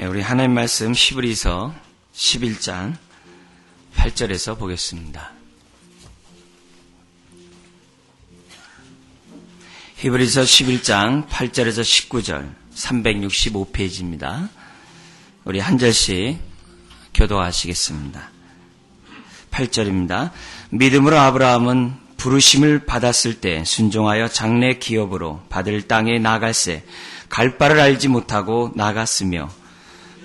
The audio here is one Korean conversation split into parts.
우리 하나님 말씀 히브리서 11장 8절에서 보겠습니다. 히브리서 11장 8절에서 19절 365페이지입니다. 우리 한 절씩 교도하시겠습니다. 8절입니다. 믿음으로 아브라함은 부르심을 받았을 때 순종하여 장래 기업으로 받을 땅에 나갈새 갈 바를 알지 못하고 나갔으며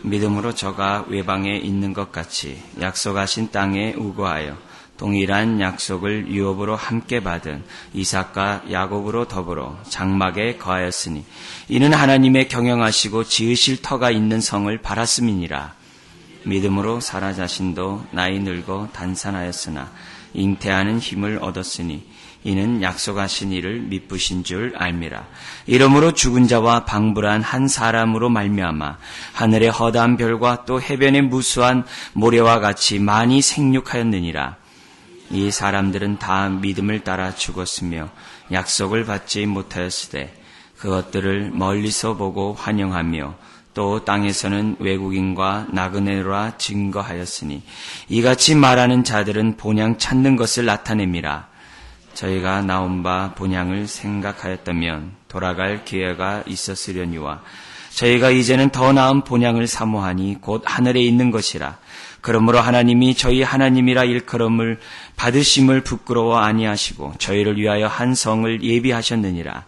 믿음으로 저가 외방에 있는 것 같이 약속하신 땅에 우거하여 동일한 약속을 유업으로 함께 받은 이삭과 야곱으로 더불어 장막에 거하였으니 이는 하나님의 경영하시고 지으실 터가 있는 성을 바랐음이니라. 믿음으로 사라 자신도 나이 늙어 단산하였으나 잉태하는 힘을 얻었으니 이는 약속하신 이를 미쁘신 줄 알미라. 이러므로 죽은 자와 방불한 한 사람으로 말미암아 하늘의 허다한 별과 또 해변의 무수한 모래와 같이 많이 생육하였느니라. 이 사람들은 다 믿음을 따라 죽었으며 약속을 받지 못하였으되 그것들을 멀리서 보고 환영하며 또 땅에서는 외국인과 나그네라 증거하였으니 이같이 말하는 자들은 본향 찾는 것을 나타냅니다. 저희가 나온 바 본향을 생각하였다면 돌아갈 기회가 있었으려니와 저희가 이제는 더 나은 본향을 사모하니 곧 하늘에 있는 것이라. 그러므로 하나님이 저희 하나님이라 일컬음을 받으심을 부끄러워 아니하시고 저희를 위하여 한 성을 예비하셨느니라.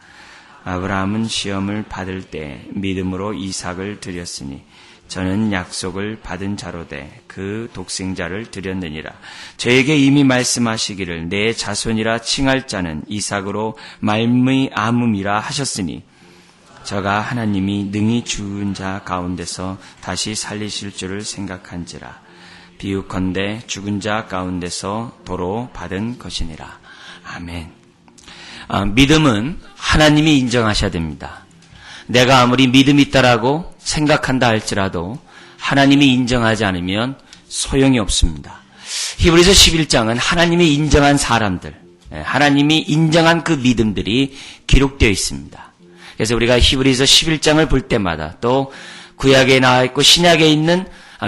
아브라함은 시험을 받을 때 믿음으로 이삭을 드렸으니 저는 약속을 받은 자로되 그 독생자를 드렸느니라. 저에게 이미 말씀하시기를 내 자손이라 칭할 자는 이삭으로 말미암음이라 하셨으니 저가 하나님이 능히 죽은 자 가운데서 다시 살리실 줄을 생각한지라. 비유컨대 죽은 자 가운데서 도로 받은 것이니라. 아멘. 믿음은 하나님이 인정하셔야 됩니다. 내가 아무리 믿음이 있다라고 생각한다 할지라도 하나님이 인정하지 않으면 소용이 없습니다. 히브리서 11장은 하나님이 인정한 사람들, 하나님이 인정한 그 믿음들이 기록되어 있습니다. 그래서 우리가 히브리서 11장을 볼 때마다 또 구약에 나와 있고 신약에 있는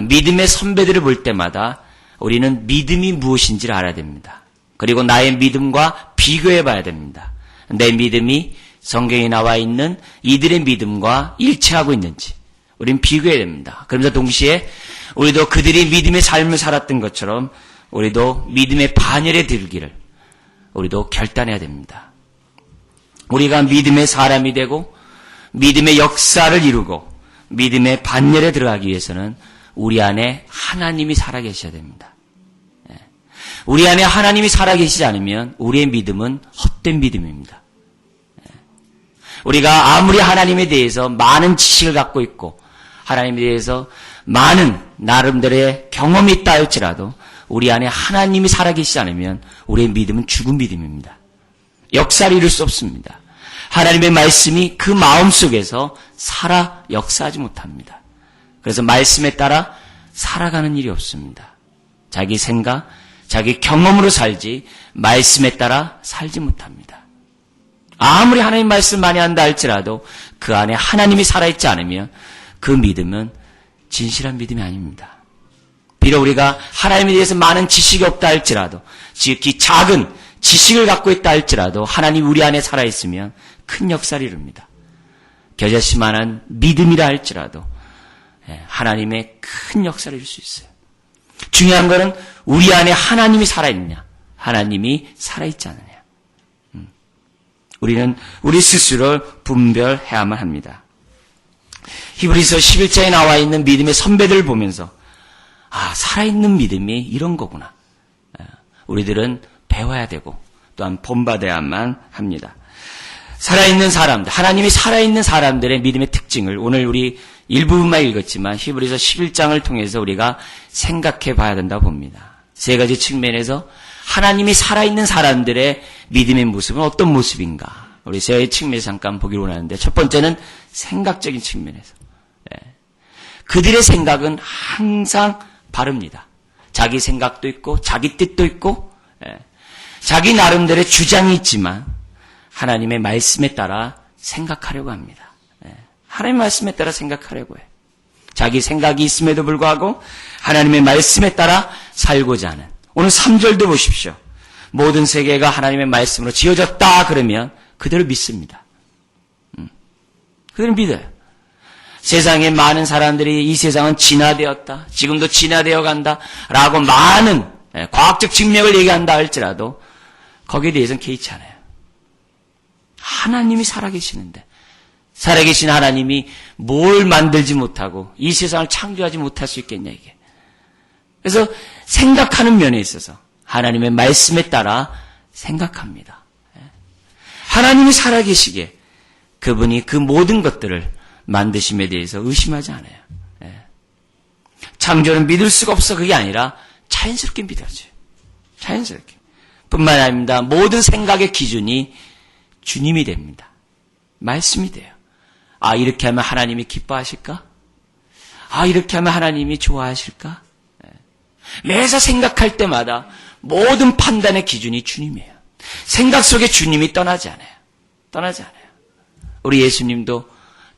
믿음의 선배들을 볼 때마다 우리는 믿음이 무엇인지를 알아야 됩니다. 그리고 나의 믿음과 비교해 봐야 됩니다. 내 믿음이 성경에 나와 있는 이들의 믿음과 일치하고 있는지 우리는 비교해야 됩니다. 그러면서 동시에 우리도 그들이 믿음의 삶을 살았던 것처럼 우리도 믿음의 반열에 들기를 우리도 결단해야 됩니다. 우리가 믿음의 사람이 되고 믿음의 역사를 이루고 믿음의 반열에 들어가기 위해서는 우리 안에 하나님이 살아계셔야 됩니다. 우리 안에 하나님이 살아계시지 않으면 우리의 믿음은 헛된 믿음입니다. 우리가 아무리 하나님에 대해서 많은 지식을 갖고 있고 하나님에 대해서 많은 나름대로의 경험이 있다 할지라도 우리 안에 하나님이 살아계시지 않으면 우리의 믿음은 죽은 믿음입니다. 역사를 이룰 수 없습니다. 하나님의 말씀이 그 마음속에서 살아 역사하지 못합니다. 그래서 말씀에 따라 살아가는 일이 없습니다. 자기 생각, 자기 경험으로 살지 말씀에 따라 살지 못합니다. 아무리 하나님 말씀 많이 한다 할지라도 그 안에 하나님이 살아있지 않으면 그 믿음은 진실한 믿음이 아닙니다. 비록 우리가 하나님에 대해서 많은 지식이 없다 할지라도 지극히 작은 지식을 갖고 있다 할지라도 하나님이 우리 안에 살아있으면 큰 역사를 이룹니다. 겨자씨만한 믿음이라 할지라도 하나님의 큰 역사를 이룰 수 있어요. 중요한 것은 우리 안에 하나님이 살아있느냐, 하나님이 살아있지 않느냐. 우리는 우리 스스로를 분별해야만 합니다. 히브리서 11장에 나와 있는 믿음의 선배들을 보면서 살아있는 믿음이 이런 거구나. 우리들은 배워야 되고 또한 본받아야만 합니다. 살아있는 사람들, 하나님이 살아있는 사람들의 믿음의 특징을 오늘 우리 일부분만 읽었지만 히브리서 11장을 통해서 우리가 생각해 봐야 된다고 봅니다. 세 가지 측면에서 하나님이 살아있는 사람들의 믿음의 모습은 어떤 모습인가? 우리 세 가지 측면에서 잠깐 보기로 원하는데 첫 번째는 생각적인 측면에서. 그들의 생각은 항상 바릅니다. 자기 생각도 있고 자기 뜻도 있고 자기 나름대로의 주장이 있지만 하나님의 말씀에 따라 생각하려고 합니다. 하나님의 말씀에 따라 생각하려고 해요. 자기 생각이 있음에도 불구하고 하나님의 말씀에 따라 살고자 하는. 오늘 3절도 보십시오. 모든 세계가 하나님의 말씀으로 지어졌다 그러면 그대로 믿습니다. 그대로 믿어요. 세상에 많은 사람들이 이 세상은 진화되었다. 지금도 진화되어 간다. 라고 많은 과학적 증명을 얘기한다 할지라도 거기에 대해서는 개의치 않아요. 하나님이 살아계시는데 살아계신 하나님이 뭘 만들지 못하고 이 세상을 창조하지 못할 수 있겠냐 이게. 그래서 생각하는 면에 있어서 하나님의 말씀에 따라 생각합니다. 하나님이 살아계시기에 그분이 그 모든 것들을 만드심에 대해서 의심하지 않아요. 창조는 믿을 수가 없어 그게 아니라 자연스럽게 믿어져요. 자연스럽게. 뿐만 아닙니다. 모든 생각의 기준이 주님이 됩니다. 말씀이 돼요. 아, 이렇게 하면 하나님이 기뻐하실까? 아, 이렇게 하면 하나님이 좋아하실까? 매사 생각할 때마다 모든 판단의 기준이 주님이에요. 생각 속에 주님이 떠나지 않아요. 떠나지 않아요. 우리 예수님도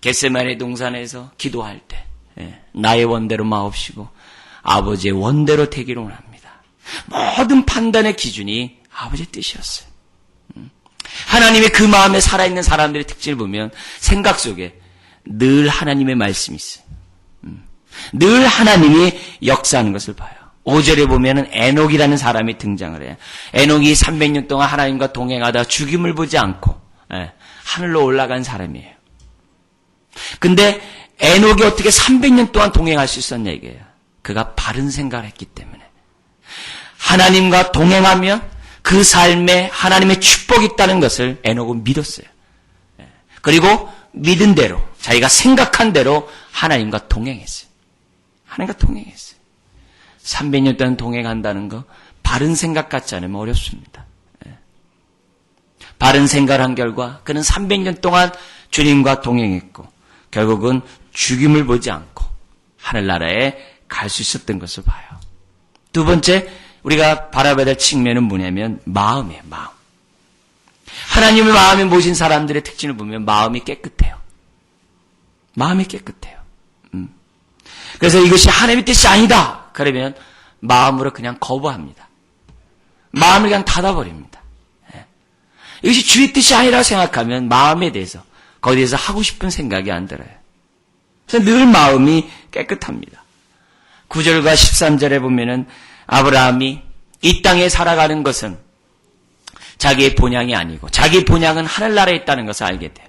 겟세마네 동산에서 기도할 때 나의 원대로 마옵시고 아버지의 원대로 되기를 원합니다. 모든 판단의 기준이 아버지의 뜻이었어요. 하나님의 그 마음에 살아있는 사람들의 특징을 보면 생각 속에 늘 하나님의 말씀이 있어요. 늘 하나님이 역사하는 것을 봐요. 5절에 보면은 에녹이라는 사람이 등장을 해요. 에녹이 300년 동안 하나님과 동행하다 죽임을 보지 않고 하늘로 올라간 사람이에요. 근데 에녹이 어떻게 300년 동안 동행할 수 있었냐 이게요. 그가 바른 생각을 했기 때문에. 하나님과 동행하면 그 삶에 하나님의 축복이 있다는 것을 에녹은 믿었어요. 그리고 믿은 대로 자기가 생각한 대로 하나님과 동행했어요. 하나님과 동행했어요. 300년 동안 동행한다는 거 바른 생각 같지 않으면 어렵습니다. 바른 생각을 한 결과 그는 300년 동안 주님과 동행했고 결국은 죽임을 보지 않고 하늘나라에 갈 수 있었던 것을 봐요. 두 번째 우리가 바라봐야 될 측면은 뭐냐면 마음이에요. 마음. 하나님의 마음에 모신 사람들의 특징을 보면 마음이 깨끗해요. 마음이 깨끗해요. 그래서 이것이 하나님의 뜻이 아니다. 그러면 마음으로 그냥 거부합니다. 마음을 그냥 닫아버립니다. 이것이 주의 뜻이 아니라고 생각하면 마음에 대해서 거기에서 하고 싶은 생각이 안 들어요. 그래서 늘 마음이 깨끗합니다. 9절과 13절에 보면은 아브라함이 이 땅에 살아가는 것은 자기의 본향이 아니고 자기의 본향은 하늘나라에 있다는 것을 알게 돼요.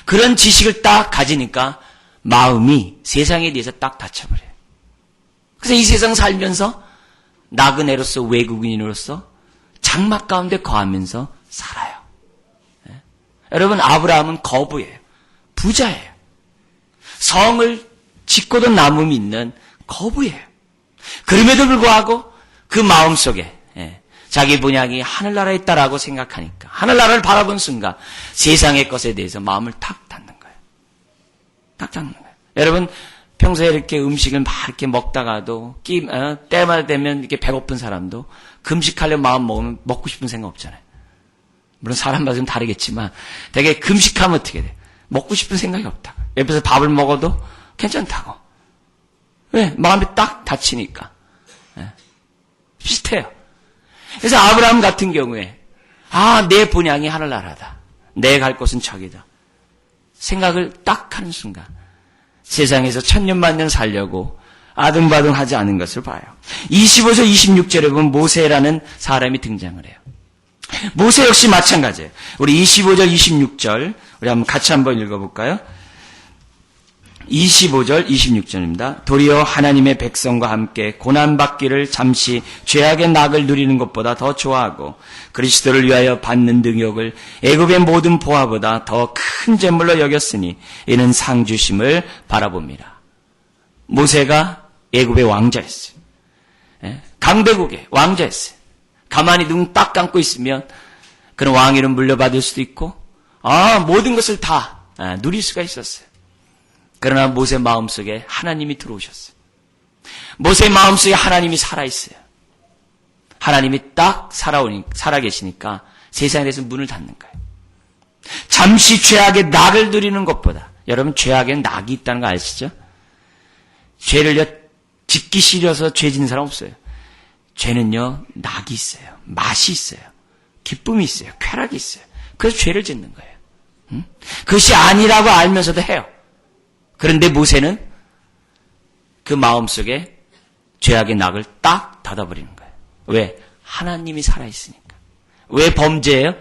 그런 지식을 딱 가지니까 마음이 세상에 대해서 딱 닫혀버려요. 그래서 이 세상 살면서 나그네로서 외국인으로서 장막 가운데 거하면서 살아요. 여러분 아브라함은 거부예요. 부자예요. 성을 짓고도 남음이 있는 거부예요. 그럼에도 불구하고 그 마음속에 자기 본향이 하늘나라에 있다라고 생각하니까 하늘나라를 바라본 순간 세상의 것에 대해서 마음을 탁 닫는 거예요. 탁 닫는 거예요. 여러분 평소에 이렇게 음식을 막 이렇게 먹다가도 때마다 되면 이렇게 배고픈 사람도 금식하려면 마음 먹으면 먹고 싶은 생각 없잖아요. 물론 사람마다 좀 다르겠지만 되게 금식하면 어떻게 돼? 먹고 싶은 생각이 없다. 옆에서 밥을 먹어도 괜찮다고. 왜? 마음이 딱 닫히니까. 비슷해요. 그래서 아브라함 같은 경우에 내 본향이 하늘나라다. 내 갈 곳은 저기다. 생각을 딱 하는 순간 세상에서 천년만년 살려고 아등바등하지 않은 것을 봐요. 25절 26절에 보면 모세라는 사람이 등장을 해요. 모세 역시 마찬가지예요. 우리 25절 26절 우리 한번 같이 한번 읽어볼까요? 25절 26절입니다. 도리어 하나님의 백성과 함께 고난받기를 잠시 죄악의 낙을 누리는 것보다 더 좋아하고 그리스도를 위하여 받는 능욕을 애굽의 모든 보화보다 더 큰 재물로 여겼으니 이는 상 주심을 바라봅니다. 모세가 애굽의 왕자였어요. 강대국의 왕자였어요. 가만히 눈 딱 감고 있으면 그런 왕위를 물려받을 수도 있고 모든 것을 다 누릴 수가 있었어요. 그러나 모세 마음속에 하나님이 들어오셨어요. 모세 마음속에 하나님이 살아있어요. 하나님이 딱 살아계시니까 세상에 대해서 문을 닫는 거예요. 잠시 죄악의 낙을 누리는 것보다 여러분 죄악에 낙이 있다는 거 아시죠? 죄를 짓기 싫어서 죄 짓는 사람 없어요. 죄는요, 낙이 있어요. 맛이 있어요. 기쁨이 있어요. 쾌락이 있어요. 그래서 죄를 짓는 거예요. 그것이 아니라고 알면서도 해요. 그런데 모세는 그 마음속에 죄악의 낙을 딱 닫아버리는 거예요. 왜? 하나님이 살아있으니까. 왜 범죄예요?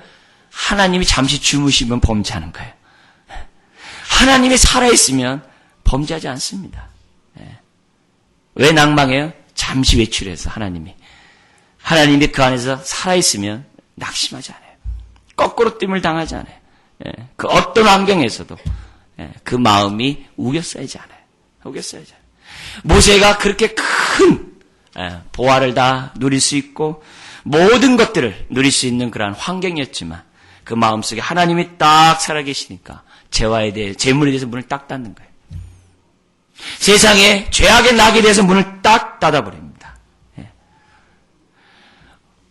하나님이 잠시 주무시면 범죄하는 거예요. 하나님이 살아있으면 범죄하지 않습니다. 왜 낭망해요? 잠시 외출해서 하나님이 그 안에서 살아있으면 낙심하지 않아요. 거꾸로 뜸을 당하지 않아요. 그 어떤 환경에서도 그 마음이 우겨싸이지 않아요. 우겨싸이지 않아요. 모세가 그렇게 큰 보화를 다 누릴 수 있고 모든 것들을 누릴 수 있는 그러한 환경이었지만 그 마음속에 하나님이 딱 살아계시니까 죄와에 대해 재물에 대해서 문을 딱 닫는 거예요. 세상에 죄악의 낙에 대해서 문을 딱 닫아버립니다.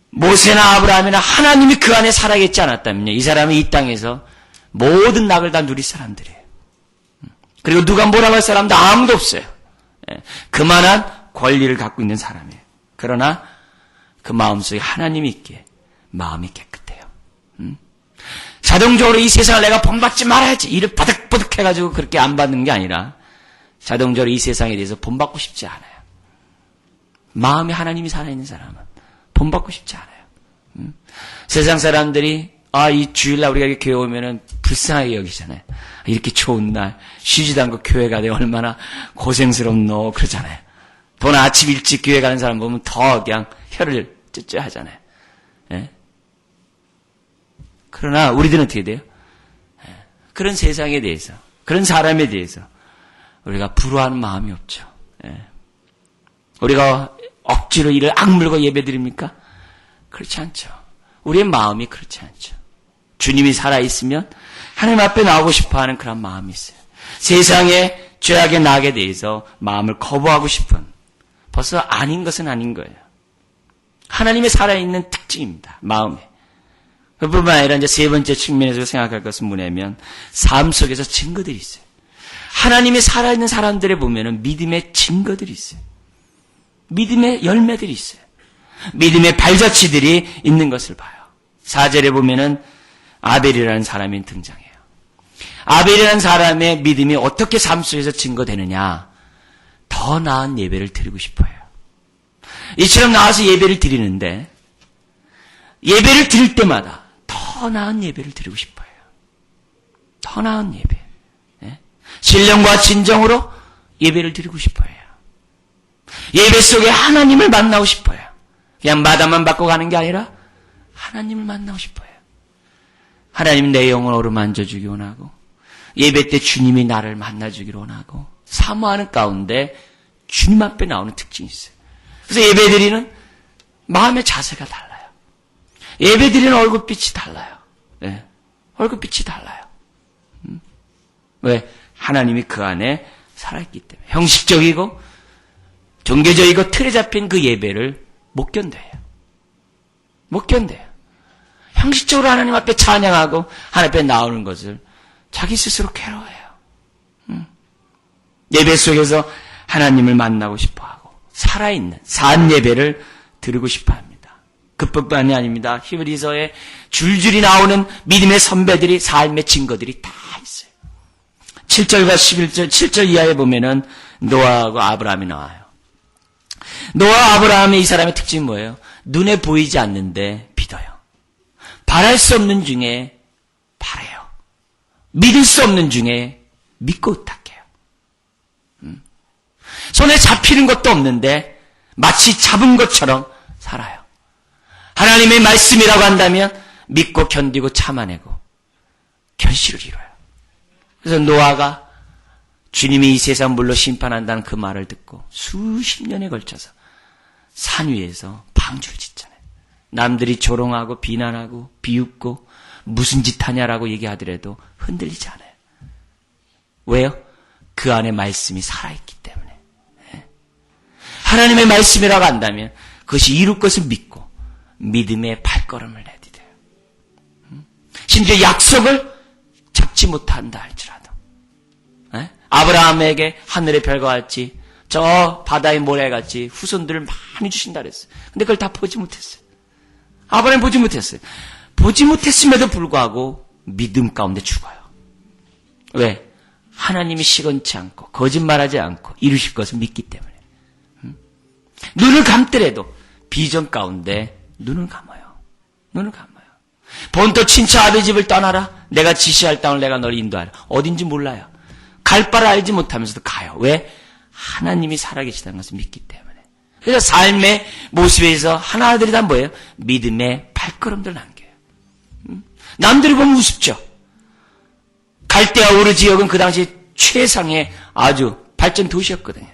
모세나 아브라함이나 하나님이 그 안에 살아계시지 않았다면요, 이 사람은 이 땅에서 모든 낙을 다 누릴 사람들이에요. 그리고 누가 뭐라고 할 사람도 아무도 없어요. 그만한 권리를 갖고 있는 사람이에요. 그러나 그 마음속에 하나님이 있기에 마음이 깨끗해요. 자동적으로 이 세상을 내가 본받지 말아야지 이를 바득바득 해가지고 그렇게 안 받는 게 아니라 자동적으로 이 세상에 대해서 본받고 싶지 않아요. 마음에 하나님이 살아있는 사람은 본받고 싶지 않아요. 세상 사람들이 이 주일날 우리가 이렇게 교회 오면은 불쌍하게 여기잖아요. 이렇게 좋은 날 쉬지도 않고 교회 가되 얼마나 고생스럽노 그러잖아요. 돈 아침 일찍 교회 가는 사람 보면 더 그냥 혀를 ጭጭ 하잖아요. 예? 그러나 우리들은 어떻게 돼요? 그런 세상에 대해서, 그런 사람에 대해서 우리가 부러워하는 마음이 없죠. 우리가 억지로 이를 악물고 예배드립니까? 그렇지 않죠. 우리의 마음이 그렇지 않죠. 주님이 살아있으면 하나님 앞에 나오고 싶어하는 그런 마음이 있어요. 세상의 죄악의 낙에 대해서 마음을 거부하고 싶은, 벌써 아닌 것은 아닌 거예요. 하나님의 살아있는 특징입니다. 마음에. 그뿐만 아니라 이제 세 번째 측면에서 생각할 것은 뭐냐면 삶 속에서 증거들이 있어요. 하나님이 살아있는 사람들에 보면은 믿음의 증거들이 있어요. 믿음의 열매들이 있어요. 믿음의 발자취들이 있는 것을 봐요. 4절에 보면은 아벨이라는 사람이 등장해요. 아벨이라는 사람의 믿음이 어떻게 삶 속에서 증거되느냐? 더 나은 예배를 드리고 싶어요. 이처럼 나와서 예배를 드리는데 예배를 드릴 때마다 더 나은 예배를 드리고 싶어요. 더 나은 예배. 신령과 진정으로 예배를 드리고 싶어요. 예배 속에 하나님을 만나고 싶어요. 그냥 마다만 받고 가는 게 아니라 하나님을 만나고 싶어요. 하나님 내 영을 어루만져주기 원하고 예배 때 주님이 나를 만나주기를 원하고 사모하는 가운데 주님 앞에 나오는 특징이 있어요. 그래서 예배드리는 마음의 자세가 달라요. 예배드리는 얼굴빛이 달라요. 네. 얼굴빛이 달라요. 왜? 하나님이 그 안에 살아있기 때문에. 형식적이고 종교적이고 틀에 잡힌 그 예배를 못 견뎌요. 못 견뎌요. 형식적으로 하나님 앞에 찬양하고 하나님 앞에 나오는 것을 자기 스스로 괴로워해요. 예배 속에서 하나님을 만나고 싶어하고 살아있는 산 예배를 드리고 싶어합니다. 그뿐만이 아닙니다. 히브리서에 줄줄이 나오는 믿음의 선배들이 삶의 증거들이 다 있어요. 7절과 11절, 7절 이하에 보면은 노아하고 아브라함이 나와요. 노아 아브라함의 이 사람의 특징이 뭐예요? 눈에 보이지 않는데 믿어요. 바랄 수 없는 중에 바라요. 믿을 수 없는 중에 믿고 의탁해요. 손에 잡히는 것도 없는데 마치 잡은 것처럼 살아요. 하나님의 말씀이라고 한다면 믿고 견디고 참아내고 결실을 이뤄요. 그래서 노아가 주님이 이 세상 물로 심판한다는 그 말을 듣고 수십 년에 걸쳐서 산 위에서 방주를 짓잖아요. 남들이 조롱하고 비난하고 비웃고 무슨 짓 하냐라고 얘기하더라도 흔들리지 않아요. 왜요? 그 안에 말씀이 살아있기 때문에. 하나님의 말씀이라고 한다면 그것이 이룰 것을 믿고 믿음의 발걸음을 내디뎌요. 심지어 약속을 잡지 못한다 할지라도 아브라함에게 하늘의 별과 같이 저 바다의 모래같이 후손들을 많이 주신다 그랬어요. 근데 그걸 다 보지 못했어요. 아브라함이 보지 못했어요. 보지 못했음에도 불구하고 믿음 가운데 죽어요. 왜? 하나님이 시건치 않고 거짓말하지 않고 이루실 것을 믿기 때문에. 눈을 감더라도 비전 가운데 눈을 감아요. 눈을 감아요. 본토 친척 아비 집을 떠나라. 내가 지시할 땅을 내가 너를 인도하라. 어딘지 몰라요. 갈 바를 알지 못하면서도 가요. 왜? 하나님이 살아계시다는 것을 믿기 때문에. 그래서 삶의 모습에서 하나들이 다 뭐예요? 믿음의 발걸음들 남겨요. 남들이 보면 우습죠. 갈대아 우르 지역은 그 당시 최상의 아주 발전 도시였거든요.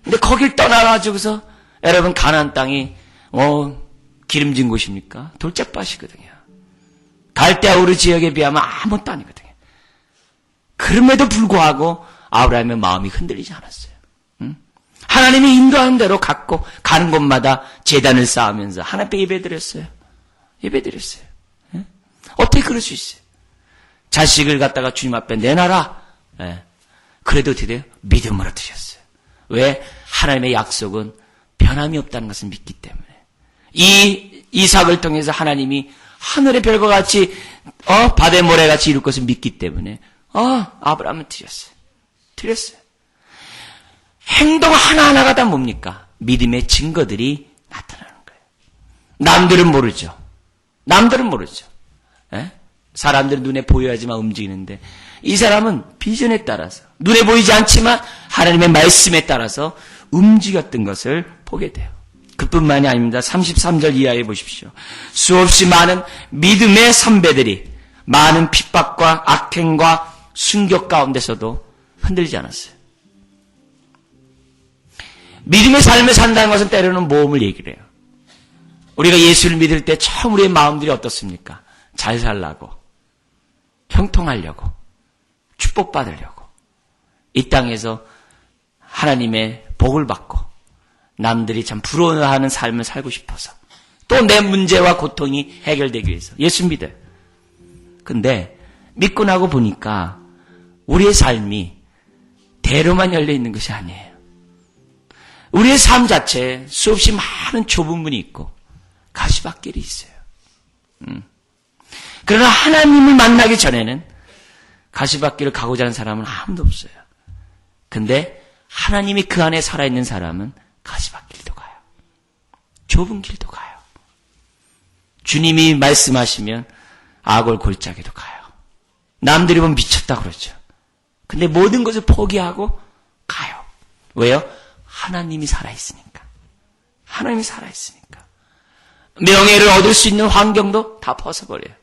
근데 거길 떠나가지고서 여러분 가나안 땅이 기름진 곳입니까? 돌짝밭이거든요. 갈대아 우르 지역에 비하면 아무것도 아니거든요. 그럼에도 불구하고 아브라함의 마음이 흔들리지 않았어요. 하나님이 인도하는 대로 갔고 가는 곳마다 제단을 쌓으면서 하나님께 예배드렸어요. 예배드렸어요. 어떻게 그럴 수 있어요? 자식을 갖다가 주님 앞에 내놔라. 그래도 어떻게 돼요? 믿음으로 드렸어요. 왜? 하나님의 약속은 변함이 없다는 것을 믿기 때문에. 이 이삭을 통해서 하나님이 하늘의 별과 같이 바다의 모래같이 이룰 것을 믿기 때문에 아브라함은 드렸어요. 드렸어요. 행동 하나하나가 다 뭡니까? 믿음의 증거들이 나타나는 거예요. 남들은 모르죠. 남들은 모르죠. 사람들은 눈에 보여야지만 움직이는데 이 사람은 비전에 따라서 눈에 보이지 않지만 하나님의 말씀에 따라서 움직였던 것을 보게 돼요. 그뿐만이 아닙니다. 33절 이하에 보십시오. 수없이 많은 믿음의 선배들이 많은 핍박과 악행과 순교 가운데서도 흔들리지 않았어요. 믿음의 삶을 산다는 것은 때로는 모험을 얘기를 해요. 우리가 예수를 믿을 때 처음 우리의 마음들이 어떻습니까? 잘 살라고, 형통하려고, 축복받으려고, 이 땅에서 하나님의 복을 받고 남들이 참 부러워하는 삶을 살고 싶어서 또 내 문제와 고통이 해결되기 위해서 예수 믿어요. 근데 믿고 나고 보니까 우리의 삶이 대로만 열려있는 것이 아니에요. 우리의 삶 자체에 수없이 많은 좁은 문이 있고 가시밭길이 있어요. 그러나 하나님을 만나기 전에는 가시밭길을 가고자 하는 사람은 아무도 없어요. 근데 하나님이 그 안에 살아있는 사람은 가시밭길도 가요. 좁은 길도 가요. 주님이 말씀하시면 악을 골짜기도 가요. 남들이 보면 미쳤다 그러죠. 근데 모든 것을 포기하고 가요. 왜요? 하나님이 살아있으니까. 하나님이 살아있으니까. 명예를 얻을 수 있는 환경도 다 벗어버려요.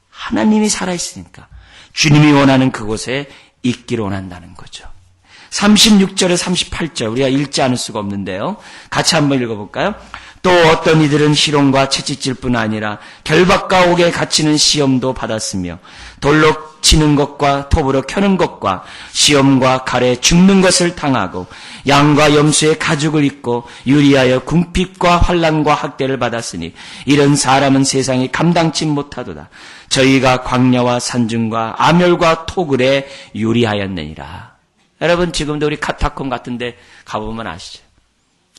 하나님이 살아있으니까. 주님이 원하는 그곳에 있기를 원한다는 거죠. 36절에 38절 우리가 읽지 않을 수가 없는데요. 같이 한번 읽어볼까요? 또 어떤 이들은 희롱과 채찍질뿐 아니라 결박과 옥에 갇히는 시험도 받았으며 돌로 치는 것과 톱으로 켜는 것과 시험과 칼에 죽는 것을 당하고 양과 염소의 가죽을 입고 유리하여 궁핍과 환난과 학대를 받았으니 이런 사람은 세상에 감당치 못하도다. 저희가 광야와 산중과 암열과 토굴에 유리하였느니라. 여러분 지금도 우리 카타콤 같은 데 가보면 아시죠?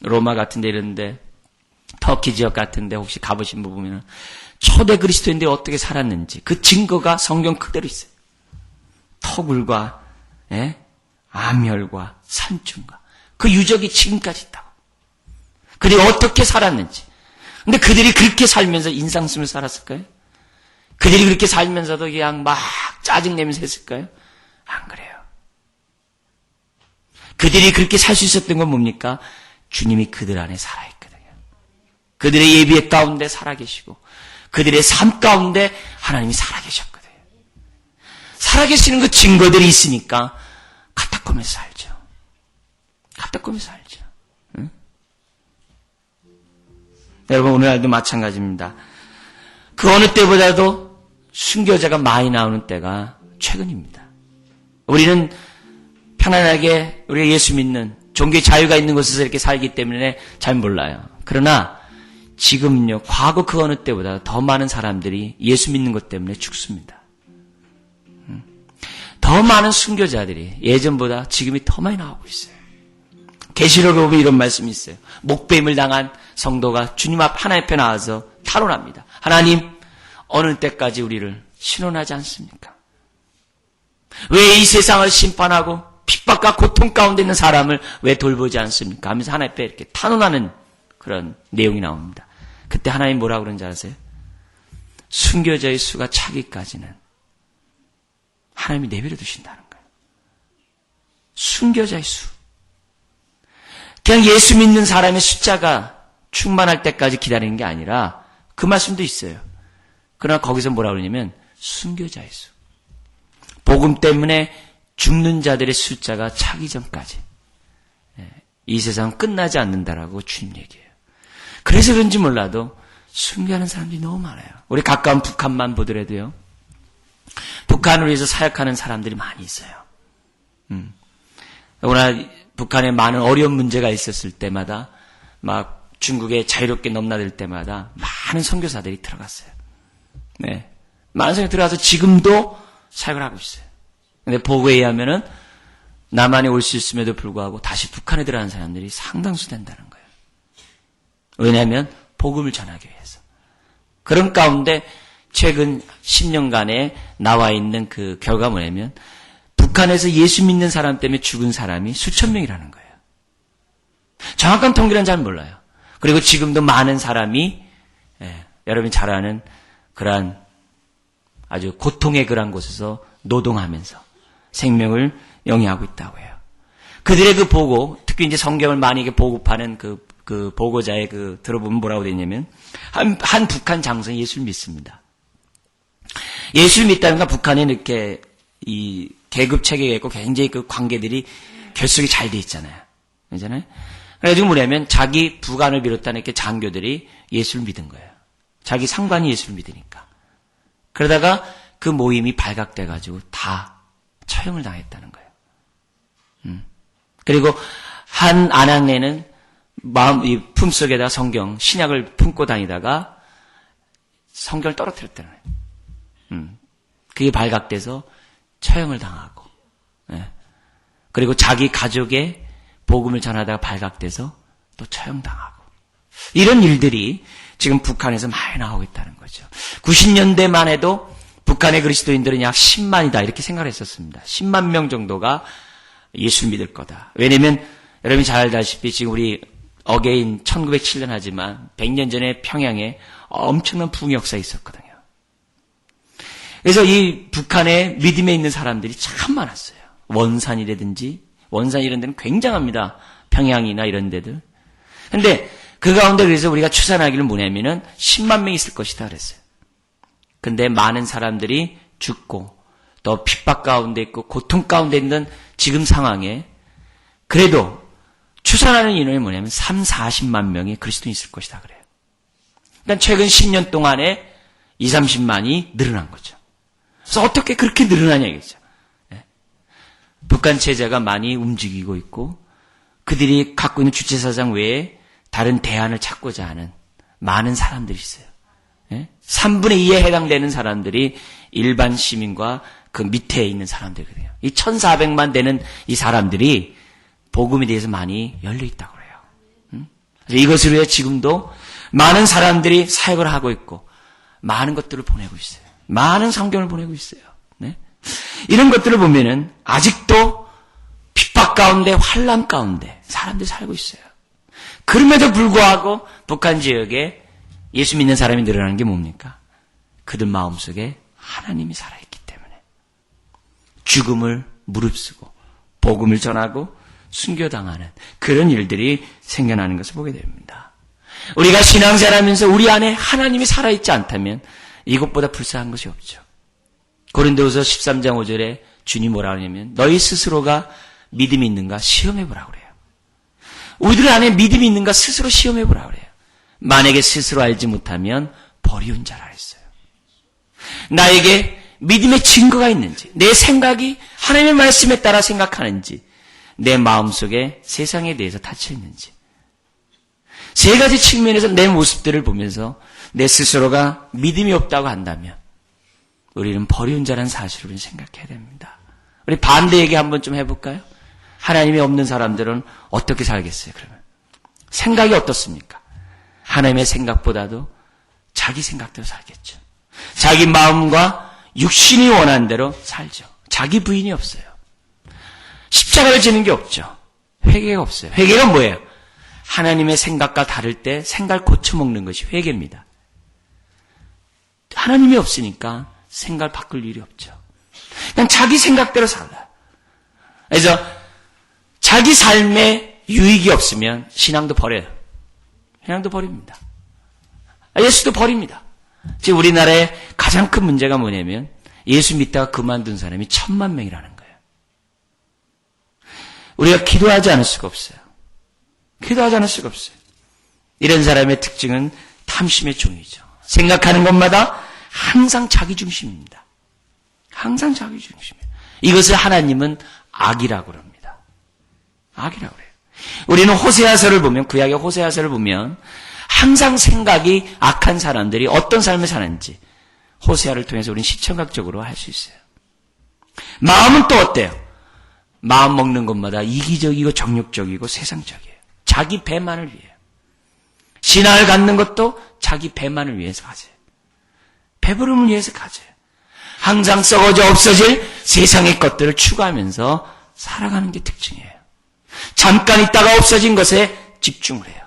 로마 같은 데 이런데 터키 지역 같은 데 혹시 가보신 분 보면 초대 그리스도인들이 어떻게 살았는지 그 증거가 성경 그대로 있어요. 토굴과 암열과 산중과 그 유적이 지금까지 있다고. 그들이 어떻게 살았는지. 근데 그들이 그렇게 살면서 인상 쓰면서 살았을까요? 그들이 그렇게 살면서도 그냥 막 짜증내면서 했을까요? 안 그래요. 그들이 그렇게 살 수 있었던 건 뭡니까? 주님이 그들 안에 살아있거든요. 그들의 예배 가운데 살아계시고 그들의 삶 가운데 하나님이 살아계셨거든요. 살아계시는 그 증거들이 있으니까 카타콤에서 살죠. 카타콤에서 살죠. 응? 여러분 오늘날도 마찬가지입니다. 그 어느 때보다도 순교자가 많이 나오는 때가 최근입니다. 우리는 편안하게 우리가 예수 믿는 종교의 자유가 있는 곳에서 이렇게 살기 때문에 잘 몰라요. 그러나 지금요, 과거 그 어느 때보다 더 많은 사람들이 예수 믿는 것 때문에 죽습니다. 더 더 많은 순교자들이 예전보다 지금이 더 많이 나오고 있어요. 계시록에 보면 이런 말씀이 있어요. 목배임을 당한 성도가 주님 앞 하나님 앞에 나와서 탄원합니다. 하나님, 어느 때까지 우리를 신원하지 않습니까? 왜 이 세상을 심판하고 핍박과 고통 가운데 있는 사람을 왜 돌보지 않습니까? 하면서 하나님 앞에 이렇게 탄원하는 그런 내용이 나옵니다. 그때 하나님 뭐라고 그런지 아세요? 순교자의 수가 차기까지는 하나님이 내버려 두신다는 거예요. 순교자의 수. 그냥 예수 믿는 사람의 숫자가 충만할 때까지 기다리는 게 아니라 그 말씀도 있어요. 그러나 거기서 뭐라고 그러냐면 순교자의 수. 복음 때문에 죽는 자들의 숫자가 차기 전까지 이 세상은 끝나지 않는다라고 주님 얘기해요. 그래서 그런지 몰라도 순교하는 사람들이 너무 많아요. 우리 가까운 북한만 보더라도요. 북한을 위해서 사역하는 사람들이 많이 있어요. 그러나 북한에 많은 어려운 문제가 있었을 때마다 막 중국에 자유롭게 넘나들 때마다 많은 선교사들이 들어갔어요. 네, 많은 선교 들어가서 지금도 사역을 하고 있어요. 근데 보고에 의하면은 남한에 올 수 있음에도 불구하고 다시 북한에 들어가는 사람들이 상당수 된다는 거예요. 왜냐하면 복음을 전하기 위해서. 그런 가운데 최근 10년간에 나와 있는 그 결과가 뭐냐면 북한에서 예수 믿는 사람 때문에 죽은 사람이 수천 명이라는 거예요. 정확한 통계는 잘 몰라요. 그리고 지금도 많은 사람이 여러분이 잘 아는 그러한 아주 고통의 그러한 곳에서 노동하면서 생명을 영위하고 있다고 해요. 그들의 그 보고, 특히 이제 성경을 많이 보급하는 그 보고자의 들어보면 뭐라고 되어 있냐면, 한 북한 장성이 예수를 믿습니다. 예수를 믿다는 건 북한에 이렇게 이 계급 체계가 있고 굉장히 그 관계들이 결속이 잘 돼 있잖아요. 그렇잖아요? 그래가지고 뭐냐면 자기 부관을 비롯한 이렇게 장교들이 예수를 믿은 거예요. 자기 상관이 예수를 믿으니까. 그러다가 그 모임이 발각돼가지고 다 처형을 당했다는 거예요. 그리고 한 아낙네는 이 품속에다 성경, 신약을 품고 다니다가 성경을 떨어뜨렸다는 거예요. 그게 발각돼서 처형을 당하고, 그리고 자기 가족의 복음을 전하다가 발각돼서 또 처형당하고. 이런 일들이 지금 북한에서 많이 나오고 있다는 거죠. 90년대만 해도 북한의 그리스도인들은 약 10만이다 이렇게 생각을 했었습니다. 10만 명 정도가 예수를 믿을 거다. 왜냐하면 여러분이 잘 알다시피 지금 우리 어게인 1907년 하지만 100년 전에 평양에 엄청난 부흥 역사가 있었거든요. 그래서 이 북한에 믿음에 있는 사람들이 참 많았어요. 원산 이런 데는 굉장합니다. 평양이나 이런 데들. 근데 그 가운데 그래서 우리가 추산하기를 뭐냐면은 10만 명이 있을 것이다 그랬어요. 근데 많은 사람들이 죽고 또 핍박 가운데 있고 고통 가운데 있는 지금 상황에 그래도 추산하는 인원이 뭐냐면 3, 40만 명의 그리스도인이 있을 것이다 그래요. 그러니까 최근 10년 동안에 2, 30만이 늘어난 거죠. 그래서 어떻게 그렇게 늘어나냐 이거죠. 북한 체제가 많이 움직이고 있고 그들이 갖고 있는 주체사상 외에 다른 대안을 찾고자 하는 많은 사람들이 있어요. 3분의 2에 해당되는 사람들이 일반 시민과 그 밑에 있는 사람들이거든요. 이 1,400만 되는 이 사람들이 복음에 대해서 많이 열려 있다고 그래요. 이것을 위해 지금도 많은 사람들이 사역을 하고 있고 많은 것들을 보내고 있어요. 많은 성경을 보내고 있어요. 네? 이런 것들을 보면은 아직도 핍박 가운데 환난 가운데 사람들이 살고 있어요. 그럼에도 불구하고 북한 지역에 예수 믿는 사람이 늘어나는 게 뭡니까? 그들 마음속에 하나님이 살아있기 때문에 죽음을 무릅쓰고 복음을 전하고 순교당하는 그런 일들이 생겨나는 것을 보게 됩니다. 우리가 신앙생활하면서 우리 안에 하나님이 살아있지 않다면 이것보다 불쌍한 것이 없죠. 고린도후서 13장 5절에 주님 뭐라 하냐면 너희 스스로가 믿음이 있는가 시험해보라 그래요. 우리들 안에 믿음이 있는가 스스로 시험해보라 그래요. 만약에 스스로 알지 못하면 버리운 자라 했어요. 나에게 믿음의 증거가 있는지, 내 생각이 하나님의 말씀에 따라 생각하는지, 내 마음속에 세상에 대해서 닫혀 있는지, 세 가지 측면에서 내 모습들을 보면서 내 스스로가 믿음이 없다고 한다면 우리는 버리운 자라는 사실을 생각해야 됩니다. 우리 반대 얘기 한번 좀 해볼까요? 하나님이 없는 사람들은 어떻게 살겠어요, 그러면? 생각이 어떻습니까? 하나님의 생각보다도 자기 생각대로 살겠죠. 자기 마음과 육신이 원하는 대로 살죠. 자기 부인이 없어요. 십자가를 지는 게 없죠. 회개가 없어요. 회개가 뭐예요? 하나님의 생각과 다를 때 생각을 고쳐먹는 것이 회개입니다. 하나님이 없으니까 생각을 바꿀 일이 없죠. 그냥 자기 생각대로 살아요. 그래서 자기 삶에 유익이 없으면 신앙도 버려요. 신앙도 버립니다. 예수도 버립니다. 지금 우리나라의 가장 큰 문제가 뭐냐면 예수 믿다가 그만둔 사람이 1000만 명이라는 거예요. 우리가 기도하지 않을 수가 없어요. 기도하지 않을 수가 없어요. 이런 사람의 특징은 탐심의 종이죠. 생각하는 것마다 항상 자기 중심입니다. 항상 자기 중심이에요. 이것을 하나님은 악이라고 합니다. 악이라고 그래요. 우리는 호세아서를 보면, 구약의 호세아서를 보면 항상 생각이 악한 사람들이 어떤 삶을 사는지 호세아를 통해서 우리는 시청각적으로 할 수 있어요. 마음은 또 어때요? 마음 먹는 것마다 이기적이고 정욕적이고 세상적이에요. 자기 배만을 위해요. 신앙을 갖는 것도 자기 배만을 위해서 가져요. 배부름을 위해서 가져요. 항상 썩어져 없어질 세상의 것들을 추구하면서 살아가는 게 특징이에요. 잠깐 있다가 없어진 것에 집중을 해요.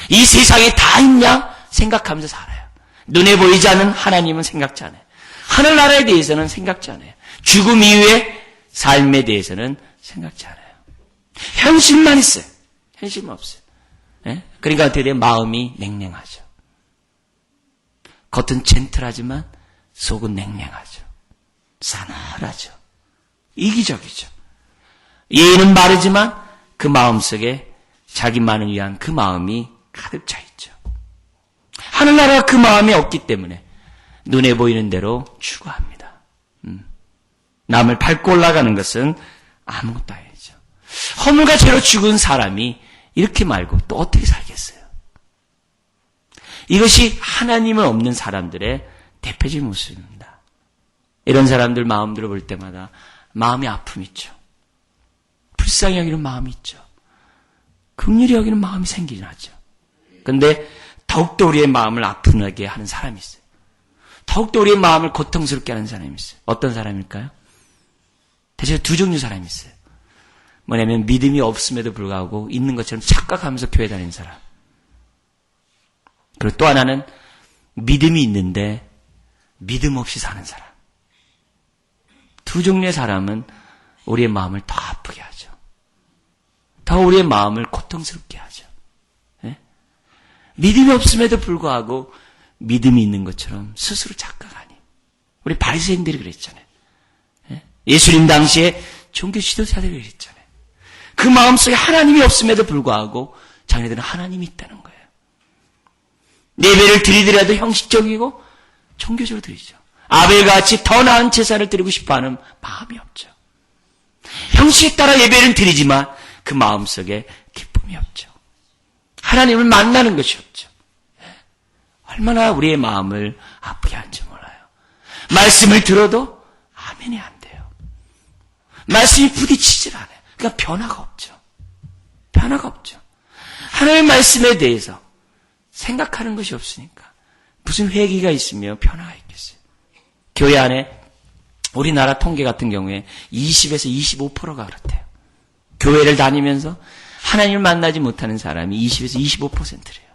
이 세상에 다 있냐 생각하면서 살아요. 눈에 보이지 않는 하나님은 생각지 않아요. 하늘나라에 대해서는 생각지 않아요. 죽음 이후의 삶에 대해서는 생각지 않아요. 현실만 있어요. 현실만 없어요. 네? 그러니까 어떻게 돼요? 마음이 냉랭하죠. 겉은 젠틀하지만 속은 냉랭하죠. 싸늘하죠. 이기적이죠. 예의는 바르지만 그 마음속에 자기만을 위한 그 마음이 가득 차 있죠. 하늘나라가 그 마음이 없기 때문에 눈에 보이는 대로 추구합니다. 남을 밟고 올라가는 것은 아무것도 아니죠. 허물과 죄로 죽은 사람이 이렇게 말고 또 어떻게 살겠어요? 이것이 하나님은 없는 사람들의 대표적인 모습입니다. 이런 사람들 마음들을 볼 때마다 마음이 아픔이 있죠. 불쌍히 여기는 마음이 있죠. 긍휼히 여기는 마음이 생기긴 하죠. 그런데 더욱더 우리의 마음을 아프게 하는 사람이 있어요. 더욱더 우리의 마음을 고통스럽게 하는 사람이 있어요. 어떤 사람일까요? 대체로 두 종류 사람이 있어요. 뭐냐면 믿음이 없음에도 불구하고 있는 것처럼 착각하면서 교회 다니는 사람. 그리고 또 하나는 믿음이 있는데 믿음 없이 사는 사람. 두 종류의 사람은 우리의 마음을 더 아프게 하죠. 더 우리의 마음을 고통스럽게 하죠. 예? 믿음이 없음에도 불구하고 믿음이 있는 것처럼 스스로 착각하니. 우리 바리새인들이 그랬잖아요. 예? 예수님 당시에 종교 지도자들이 그랬잖아요. 그 마음속에 하나님이 없음에도 불구하고 자기네들은 하나님이 있다는 거예요. 예배를 드리더라도 형식적이고 종교적으로 드리죠. 아벨같이 더 나은 제사를 드리고 싶어하는 마음이 없죠. 형식에 따라 예배를 드리지만 그 마음속에 기쁨이 없죠. 하나님을 만나는 것이 없죠. 얼마나 우리의 마음을 아프게 하는지 몰라요. 말씀을 들어도 아멘이 안 돼요. 말씀이 부딪히질 않아요. 그러니까 변화가 없죠. 변화가 없죠. 하나님의 말씀에 대해서 생각하는 것이 없으니까 무슨 회개가 있으며 변화가 있겠어요. 교회 안에 우리나라 통계 같은 경우에 20에서 25%가 그렇대요. 교회를 다니면서 하나님을 만나지 못하는 사람이 20에서 25%래요.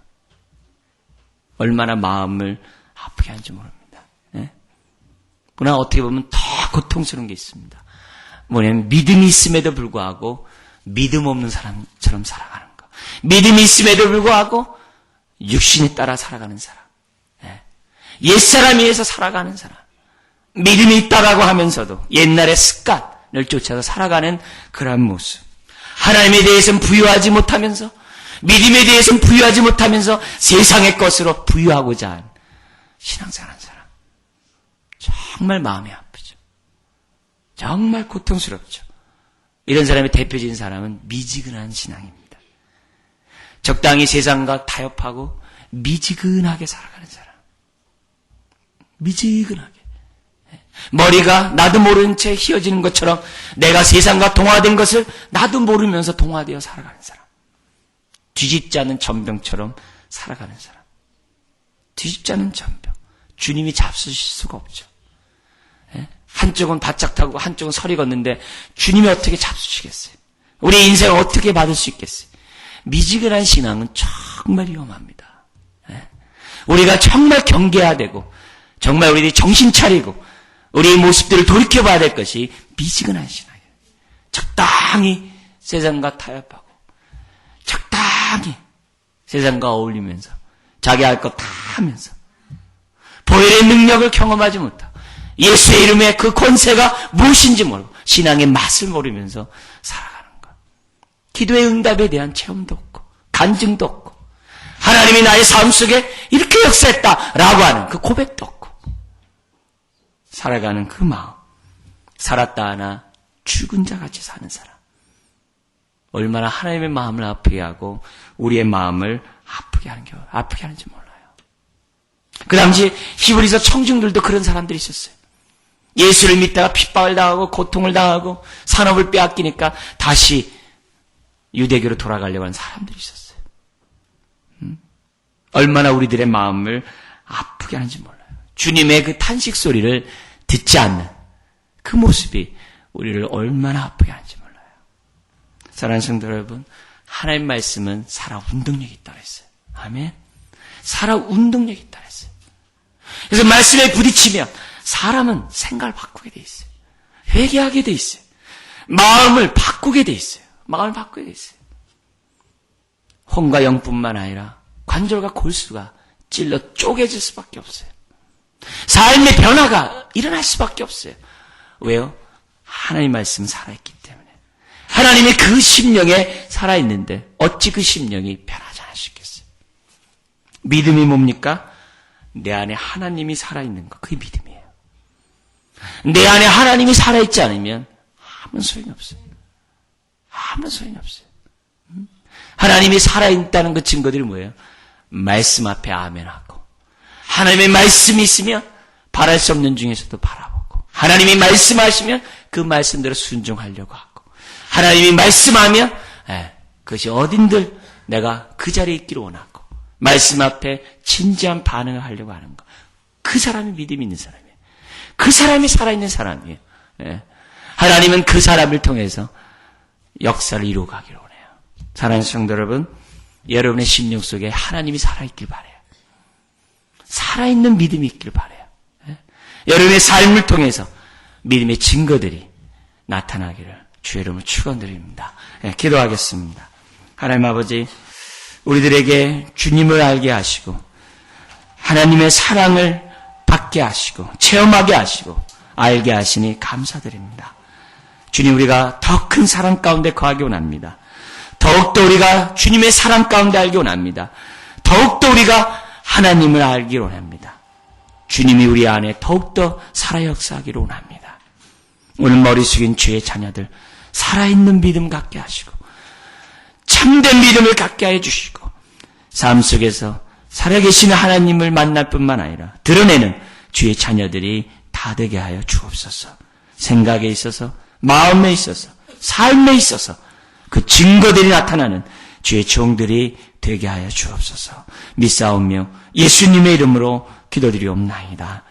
얼마나 마음을 아프게 하는지 모릅니다. 예? 그러나 어떻게 보면 더 고통스러운 게 있습니다. 뭐냐면 믿음이 있음에도 불구하고 믿음 없는 사람처럼 살아가는 거. 믿음이 있음에도 불구하고 육신에 따라 살아가는 사람. 예? 옛사람에 의해서 살아가는 사람. 믿음이 있다라고 하면서도 옛날의 습관을 쫓아서 살아가는 그러한 모습. 하나님에 대해서는 부유하지 못하면서 믿음에 대해서는 부유하지 못하면서 세상의 것으로 부유하고자 한 신앙생활하는 사람. 정말 마음이 아프죠. 정말 고통스럽죠. 이런 사람의 대표적인 사람은 미지근한 신앙입니다. 적당히 세상과 타협하고 미지근하게 살아가는 사람. 미지근하게. 머리가 나도 모르는 채 휘어지는 것처럼 내가 세상과 동화된 것을 나도 모르면서 동화되어 살아가는 사람. 뒤집지 않은 전병처럼 살아가는 사람. 뒤집지 않은 전병. 주님이 잡수실 수가 없죠. 한쪽은 바짝 타고 한쪽은 서리 걷는데 주님이 어떻게 잡수시겠어요? 우리 인생을 어떻게 받을 수 있겠어요? 미지근한 신앙은 정말 위험합니다. 우리가 정말 경계해야 되고 정말 우리들이 정신 차리고 우리의 모습들을 돌이켜봐야 될 것이 미지근한 신앙이에요. 적당히 세상과 타협하고 적당히 세상과 어울리면서 자기 할 것 다 하면서 보혈의 능력을 경험하지 못하고 예수의 이름의 그 권세가 무엇인지 모르고 신앙의 맛을 모르면서 살아가는 것. 기도의 응답에 대한 체험도 없고 간증도 없고 하나님이 나의 삶 속에 이렇게 역사했다라고 하는 그 고백도 없고 살아가는 그 마음. 살았다 하나 죽은 자같이 사는 사람. 얼마나 하나님의 마음을 아프게 하고 우리의 마음을 아프게 하는지 몰라요. 그 당시 히브리서 청중들도 그런 사람들이 있었어요. 예수를 믿다가 핍박을 당하고 고통을 당하고 산업을 빼앗기니까 다시 유대교로 돌아가려고 하는 사람들이 있었어요. 얼마나 우리들의 마음을 아프게 하는지 몰라요. 주님의 그 탄식 소리를 듣지 않는 그 모습이 우리를 얼마나 아프게 하는지 몰라요. 사랑하는 성도 여러분, 하나님 말씀은 살아 운동력이 있다고 했어요. 아멘. 살아 운동력이 있다고 했어요. 그래서 말씀에 부딪히면 사람은 생각을 바꾸게 돼 있어요. 회개하게 돼 있어요. 마음을 바꾸게 돼 있어요. 마음을 바꾸게 돼 있어요. 혼과 영뿐만 아니라 관절과 골수가 찔러 쪼개질 수밖에 없어요. 삶의 변화가 일어날 수밖에 없어요. 왜요? 하나님 말씀은 살아있기 때문에. 하나님이 그 심령에 살아있는데 어찌 그 심령이 변하지 않을 수 있겠어요? 믿음이 뭡니까? 내 안에 하나님이 살아있는 것, 그게 믿음이에요. 내 안에 하나님이 살아있지 않으면 아무 소용이 없어요. 아무 소용이 없어요. 하나님이 살아있다는 그 증거들이 뭐예요? 말씀 앞에 아멘하고 하나님의 말씀이 있으면 바랄 수 없는 중에서도 바라보고 하나님이 말씀하시면 그 말씀대로 순종하려고 하고 하나님이 말씀하면 그것이 어딘들 내가 그 자리에 있기를 원하고 말씀 앞에 진지한 반응을 하려고 하는 것. 그 사람이 믿음이 있는 사람이에요. 그 사람이 살아있는 사람이에요. 하나님은 그 사람을 통해서 역사를 이루어가기를 원해요. 사랑하는 성도 여러분, 여러분의 심령 속에 하나님이 살아있길 바라요. 살아있는 믿음이 있길 바라요. 여러분의 삶을 통해서 믿음의 증거들이 나타나기를 주의 이름으로 축원드립니다. 기도하겠습니다. 하나님 아버지, 우리들에게 주님을 알게 하시고 하나님의 사랑을 받게 하시고 체험하게 하시고 알게 하시니 감사드립니다. 주님, 우리가 더 큰 사랑 가운데 거하기 원합니다. 더욱더 우리가 주님의 사랑 가운데 알기 원합니다. 더욱더 우리가 하나님을 알기 원합니다. 주님이 우리 안에 더욱더 살아 역사하기를 원합니다. 오늘 머리 숙인 주의 자녀들 살아있는 믿음 갖게 하시고 참된 믿음을 갖게 해주시고 삶 속에서 살아계시는 하나님을 만날 뿐만 아니라 드러내는 주의 자녀들이 다 되게 하여 주옵소서. 생각에 있어서 마음에 있어서 삶에 있어서 그 증거들이 나타나는 주의 종들이 되게 하여 주옵소서. 믿사오며 예수님의 이름으로 기도드리옵나이다.